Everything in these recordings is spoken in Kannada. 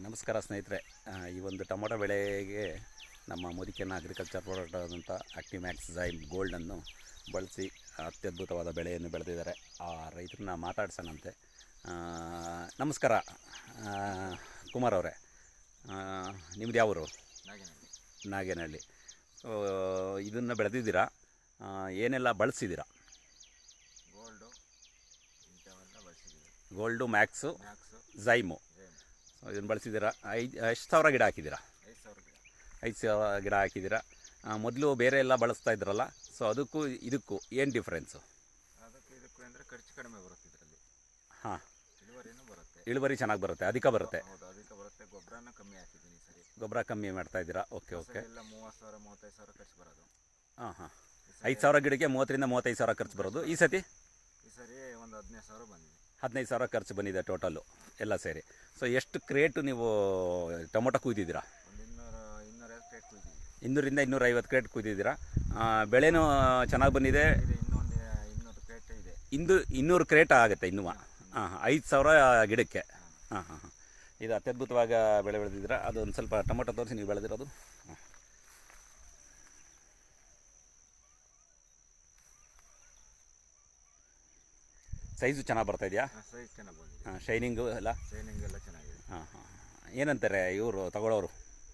ನಮಸ್ಕಾರ ಸ್ನೇಹಿತರೆ. ಈ ಒಂದು ಟೊಮೊಟೊ ಬೆಳೆಗೆ ನಮ್ಮ ಮೋದಿಕೆನ ಅಗ್ರಿಕಲ್ಚರ್ ಪ್ರಾಡಕ್ಟ್ ಆದಂಥ ಆಕ್ಟಿವ್ ಮ್ಯಾಕ್ಸ್ ಝೈಮ್ ಗೋಲ್ಡನ್ನು ಬಳಸಿ ಅತ್ಯದ್ಭುತವಾದ ಬೆಳೆಯನ್ನು ಬೆಳೆದಿದ್ದಾರೆ. ಆ ರೈತರನ್ನ ಮಾತಾಡ್ಸೋಣಂತೆ. ನಮಸ್ಕಾರ ಕುಮಾರ್ ಅವರೇ, ನಿಮ್ದು ಯಾವರು? ನಾಗೇನಹಳ್ಳಿ. ಸೊ ಇದನ್ನು ಬೆಳೆದಿದ್ದೀರಾ, ಏನೆಲ್ಲ ಬಳಸಿದ್ದೀರಾ? ಗೋಲ್ಡು, ಮ್ಯಾಕ್ಸು, ಝೈಮು ಇದನ್ನು ಬಳಸಿದ್ದೀರಾ. ಎಷ್ಟು ಸಾವಿರ ಗಿಡ ಹಾಕಿದ್ದೀರಾ? 5,000 ಗಿಡ ಹಾಕಿದ್ದೀರಾ. ಮೊದಲು ಬೇರೆ ಎಲ್ಲ ಬಳಸ್ತಾ ಇದ್ರಲ್ಲ, ಸೊ ಅದಕ್ಕೂ ಇದಕ್ಕೂ ಏನು ಡಿಫ್ರೆನ್ಸು? ಇದಕ್ಕೂ ಅಂದರೆ ಖರ್ಚು ಕಡಿಮೆ ಬರುತ್ತೆ ಇದರಲ್ಲಿ. ಹಾಂ, ಇಳುವರಿನೂ ಬರುತ್ತೆ. ಇಳುವರಿ ಚೆನ್ನಾಗಿ ಬರುತ್ತೆ, ಅಧಿಕ ಬರುತ್ತೆ. ಹೌದು, ಅಧಿಕ ಬರುತ್ತೆ. ಗೊಬ್ಬರನ ಕಮ್ಮಿ ಹಾಕಿದ್ದೀನಿ ಸರಿ. ಗೊಬ್ಬರ ಕಮ್ಮಿ ಮಾಡ್ತಾ ಇದ್ದೀರಾ? Okay okay. ಎಲ್ಲ 30,000 35,000 ಖರ್ಚು ಬರೋದು. ಹಾಂ ಹಾಂ, 5,000 ಗಿಡಕ್ಕೆ 30,000 ರಿಂದ 35,000 ಖರ್ಚು ಬರೋದು. ಈ ಸರಿ ಒಂದು 15,000 ಬಂದಿದೆ. 15,000 ಖರ್ಚು ಬಂದಿದೆ ಟೋಟಲ್ಲು ಎಲ್ಲ ಸೇರಿ. ಸೊ ಎಷ್ಟು ಕ್ರೇಟು ನೀವು ಟೊಮೊಟೊ ಕುಯ್ದಿದ್ದೀರಾ? ಒಂದು 250 ಕ್ರೇಟ್ ಕುಯ್ದಿದ್ದೀವಿ. 200 ರಿಂದ 250 ಕ್ರೇಟ್ ಕುಯ್ದಿದ್ದೀರಾ. ಬೆಳೆನೂ ಚೆನ್ನಾಗಿ ಬಂದಿದೆ. ಇನ್ನೊಂದು 200 ಕ್ರೇಟ್ ಇದೆ. 200 ಕ್ರೇಟ್ ಆಗುತ್ತೆ ಇನ್ನೂ. ಹಾಂ, 5,000 ಗಿಡಕ್ಕೆ. ಹಾಂ ಹಾಂ ಹಾಂ, ಇದು ಅತ್ಯದ್ಭುತವಾಗ ಬೆಳೆ ಬೆಳೆದಿದ್ದೀರಾ. ಅದೊಂದು ಸ್ವಲ್ಪ ಟೊಮೊಟೊ ತೋರಿಸಿ ನೀವು ಬೆಳೆದಿರೋದು. ಹಾಂ, ಸೈಜು ಚೆನ್ನಾಗಿ ಬರ್ತಾಯಿದೆಯಾ? ಸೈಜ್ ಚೆನ್ನಾಗಿ ಬಂದಿದೆ. ಹಾಂ, ಶೈನಿಂಗು ಎಲ್ಲ ಚೆನ್ನಾಗಿದೆ. ಹಾಂ ಹಾಂ, ಏನಂತಾರೆ ಇವರು ತಗೊಳ್ಳೋರು?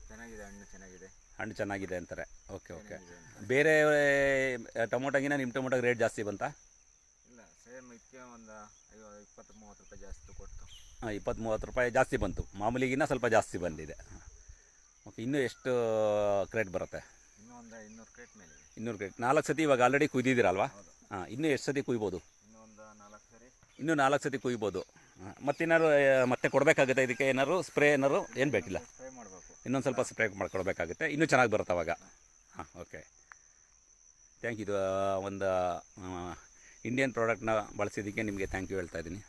ಚೆನ್ನಾಗಿದೆ, ಹಣ್ಣು ಚೆನ್ನಾಗಿದೆ. ಹಣ್ಣು ಚೆನ್ನಾಗಿದೆ ಅಂತಾರೆ. Okay okay. ಬೇರೆ ಟೊಮೊಟೊಗಿನ ನಿಮ್ಮ ಟೊಮೊಟೊಗೆ ರೇಟ್ ಜಾಸ್ತಿ ಬಂತಾ? ಇಲ್ಲ, ಸೇಮ್ ಇದಕ್ಕೆ ಒಂದು 20-30 ರೂಪಾಯಿ ಜಾಸ್ತಿ ಕೊಟ್ಟು. ಹಾಂ, 20-30 ರೂಪಾಯಿ ಜಾಸ್ತಿ ಬಂತು. ಮಾಮೂಲಿಗಿನ್ನ ಸ್ವಲ್ಪ ಜಾಸ್ತಿ ಬಂದಿದೆ. ಓಕೆ, ಇನ್ನೂ ಎಷ್ಟು ಕ್ರೇಟ್ ಬರುತ್ತೆ? ಇನ್ನೂ ಒಂದು 200 ಕ್ರೇಟ್ ಮೇಲೆ. 200 ಕ್ರೇಟ್. 4 ಸತಿ ಇವಾಗ ಆಲ್ರೆಡಿ ಕುಯ್ದಿದ್ದೀರಲ್ವಾ? ಹಾಂ, ಇನ್ನೂ ಎಷ್ಟು ಸತಿ ಕುಯ್ಬೋದು? ಇನ್ನೂ 4 ಸತಿ ಕುಯ್ಬೋದು. ಮತ್ತೇನಾದ್ರು ಮತ್ತೆ ಕೊಡಬೇಕಾಗುತ್ತೆ ಇದಕ್ಕೆ? ಏನಾದ್ರು ಸ್ಪ್ರೇ ಏನಾದ್ರು ಏನು ಬೇಕಿಲ್ಲ? ಸ್ಪ್ರೇ ಮಾಡಬೇಕು. ಇನ್ನೊಂದು ಸ್ವಲ್ಪ ಸ್ಪ್ರೇ ಮಾಡ್ಕೊಡ್ಬೇಕಾಗುತ್ತೆ. ಇನ್ನೂ ಚೆನ್ನಾಗಿ ಬರುತ್ತೆ ಅವಾಗ. ಹಾಂ, ಓಕೆ, ಥ್ಯಾಂಕ್ ಯು. ಇದು ಒಂದು ಇಂಡಿಯನ್ ಪ್ರಾಡಕ್ಟ್ನ ಬಳಸಿದ್ದಕ್ಕೆ ನಿಮಗೆ ಥ್ಯಾಂಕ್ ಯು ಹೇಳ್ತಾ ಇದ್ದೀನಿ.